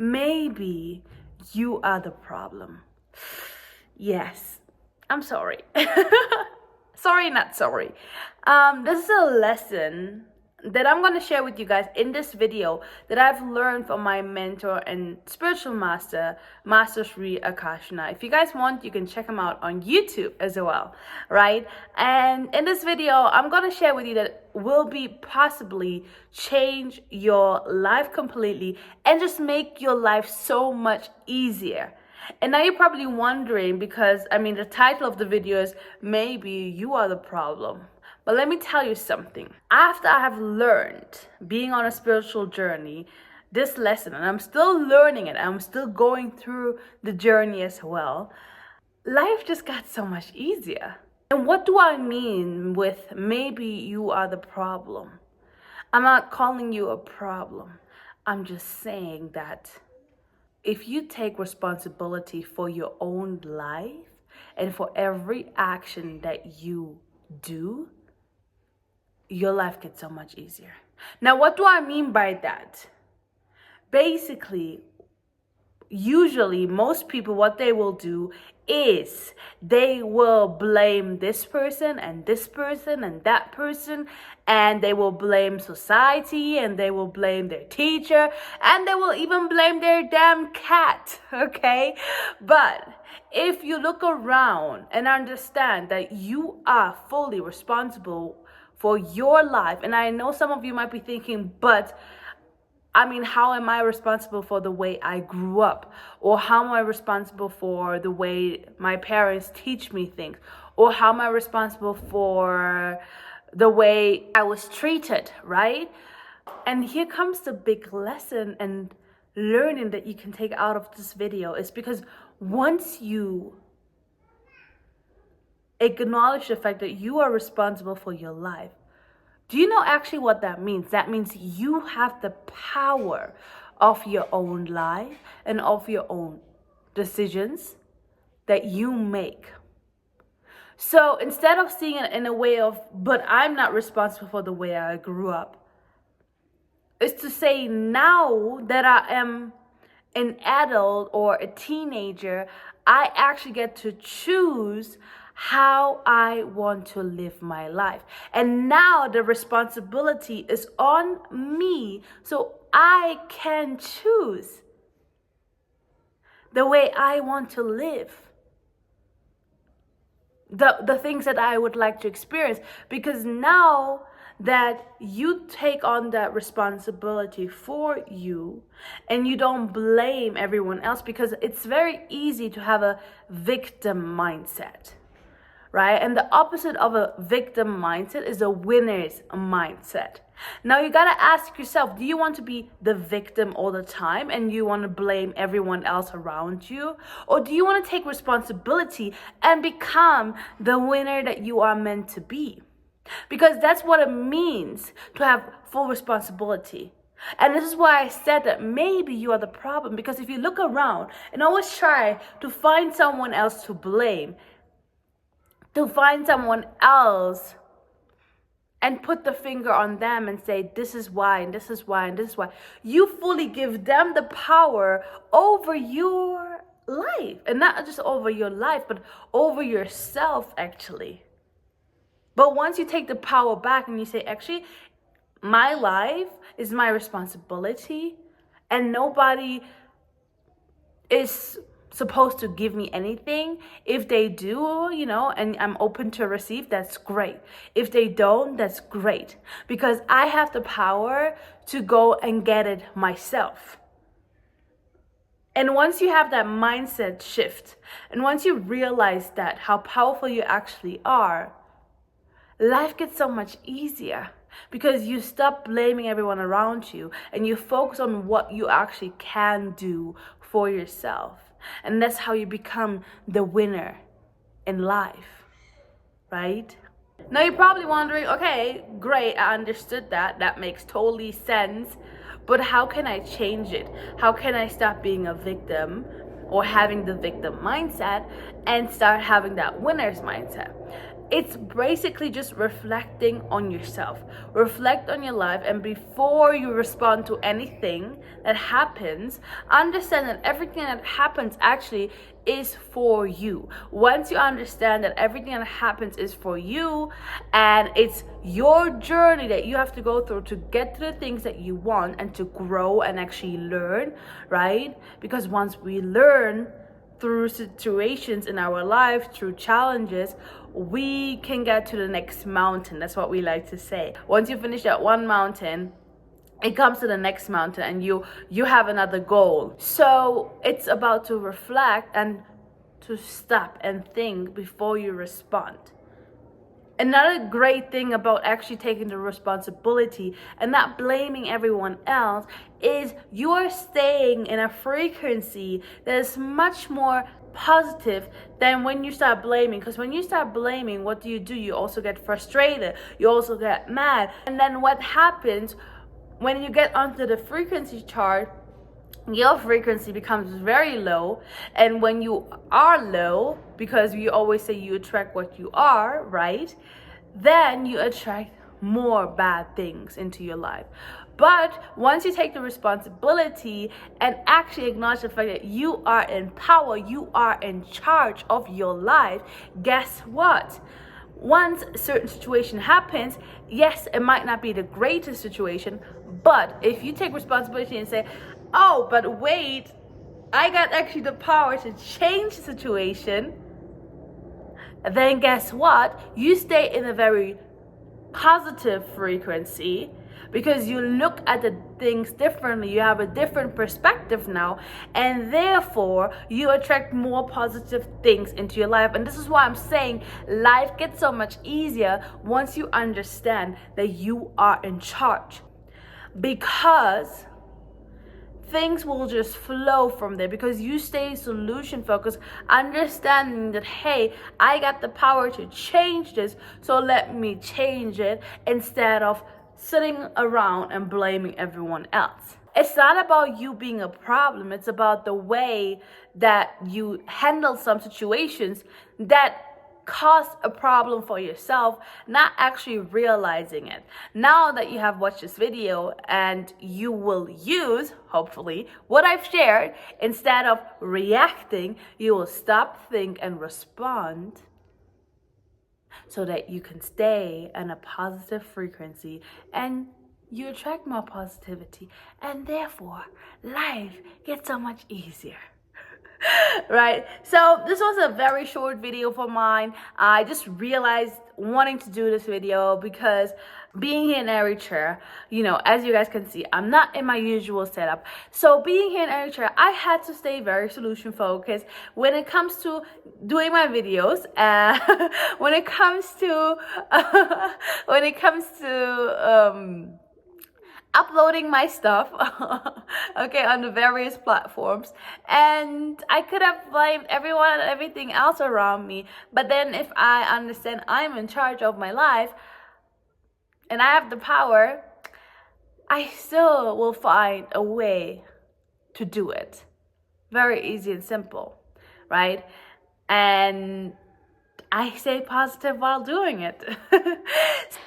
maybe you are the problem. Yes, I'm sorry. Sorry, not sorry. This is a lesson that I'm going to share with you guys in this video that I've learned from my mentor and spiritual master, Master Sri Akashna. If you guys want, you can check him out on YouTube as well, right? And in this video, I'm going to share with you that will be possibly change your life completely and just make your life so much easier. And now you're probably wondering, because the title of the video is maybe you are the problem. But let me tell you something. After I have learned being on a spiritual journey, this lesson, and I'm still learning it, I'm still going through the journey as well, life just got so much easier. And what do I mean with maybe you are the problem? I'm not calling you a problem. I'm just saying that if you take responsibility for your own life and for every action that you do, your life gets so much easier. Now, what do I mean by that? Basically, usually most people, what they will do is they will blame this person and this person and that person, and they will blame society, and they will blame their teacher, and they will even blame their damn cat, okay? But if you look around and understand that you are fully responsible for your life, and I know some of you might be thinking, but how am I responsible for the way I grew up? Or how am I responsible for the way my parents teach me things? Or how am I responsible for the way I was treated, right? And here comes the big lesson and learning that you can take out of this video, is because once you acknowledge the fact that you are responsible for your life, do you know actually what that means? That means you have the power of your own life and of your own decisions that you make. So instead of seeing it in a way of, but I'm not responsible for the way I grew up, is to say, now that I am an adult or a teenager, I actually get to choose how I want to live my life. And now the responsibility is on me, so I can choose the way I want to live, the things that I would like to experience. Because now that you take on that responsibility for you and you don't blame everyone else, because it's very easy to have a victim mindset, right? And the opposite of a victim mindset is a winner's mindset. Now you gotta ask yourself, do you want to be the victim all the time and you want to blame everyone else around you? Or do you want to take responsibility and become the winner that you are meant to be? Because that's what it means to have full responsibility. And this is why I said that maybe you are the problem, because if you look around and always try to find someone else to blame, to find someone else and put the finger on them and say, this is why, and this is why, and this is why, you fully give them the power over your life. And not just over your life, but over yourself, actually. But once you take the power back and you say, actually, my life is my responsibility, and nobody is supposed to give me anything. If they do, and I'm open to receive, that's great. If they don't, that's great, because I have the power to go and get it myself. And once you have that mindset shift, and once you realize that, how powerful you actually are, life gets so much easier, because you stop blaming everyone around you and you focus on what you actually can do for yourself. And that's how you become the winner in life, right? Now you're probably wondering, okay, great, I understood that. That makes totally sense. But how can I change it? How can I stop being a victim or having the victim mindset and start having that winner's mindset? it's basically just reflecting on yourself. Reflect on your life, and before you respond to anything that happens, understand that everything that happens actually is for you. Once you understand that everything that happens is for you, and it's your journey that you have to go through to get to the things that you want and to grow and actually learn, right? Because once we learn through situations in our life, through challenges, we can get to the next mountain. That's what we like to say. Once you finish that one mountain, it comes to the next mountain, and you have another goal. So it's about to reflect and to stop and think before you respond. Another great thing about actually taking the responsibility and not blaming everyone else is you are staying in a frequency that is much more positive than when you start blaming. Because when you start blaming, what do? You also get frustrated, you also get mad, and then what happens when you get onto the frequency chart? Your frequency becomes very low, and when you are low, because we always say you attract what you are, right? Then you attract more bad things into your life. But once you take the responsibility and actually acknowledge the fact that you are in power, you are in charge of your life, guess what? Once a certain situation happens, yes, it might not be the greatest situation, but if you take responsibility and say, oh, but wait, I got actually the power to change the situation, then guess what? You stay in a very positive frequency because you look at the things differently. You have a different perspective now, and therefore you attract more positive things into your life. And this is why I'm saying life gets so much easier once you understand that you are in charge, because things will just flow from there, because you stay solution focused, understanding that, hey, I got the power to change this, so let me change it, instead of sitting around and blaming everyone else. It's not about you being a problem. It's about the way that you handle some situations that cause a problem for yourself, not actually realizing it. Now that you have watched this video, and you will use, hopefully, what I've shared, instead of reacting, you will stop, think, and respond, so that you can stay in a positive frequency and you attract more positivity, and therefore life gets so much easier. Right, so this was a very short video for mine. I just realized wanting to do this video because being here in Eritrea, as you guys can see, I'm not in my usual setup. So being here in Eritrea, I had to stay very solution focused when it comes to doing my videos, when it comes to uploading my stuff okay, on the various platforms. And I could have blamed everyone and everything else around me, but then if I understand I'm in charge of my life and I have the power, I still will find a way to do it. Very easy and simple, right? And I stay positive while doing it.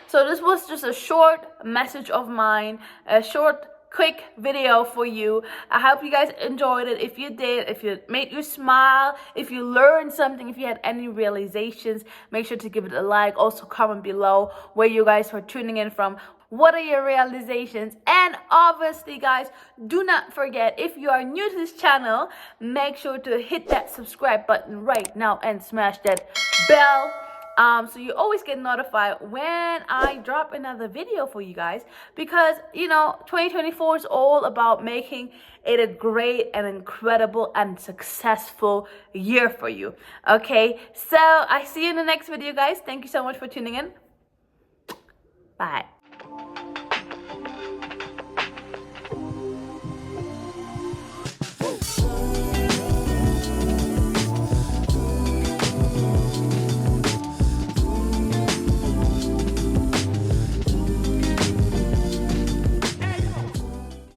So this was just a short message of mine, a short, quick video for you. I hope you guys enjoyed it. If you did, if it made you smile, if you learned something, if you had any realizations, make sure to give it a like. Also comment below where you guys were tuning in from. What are your realizations? And obviously, guys, do not forget, if you are new to this channel, make sure to hit that subscribe button right now and smash that bell, so you always get notified when I drop another video for you guys, because 2024 is all about making it a great and incredible and successful year for you. Okay, so I see you in the next video, guys. Thank you so much for tuning in. Bye.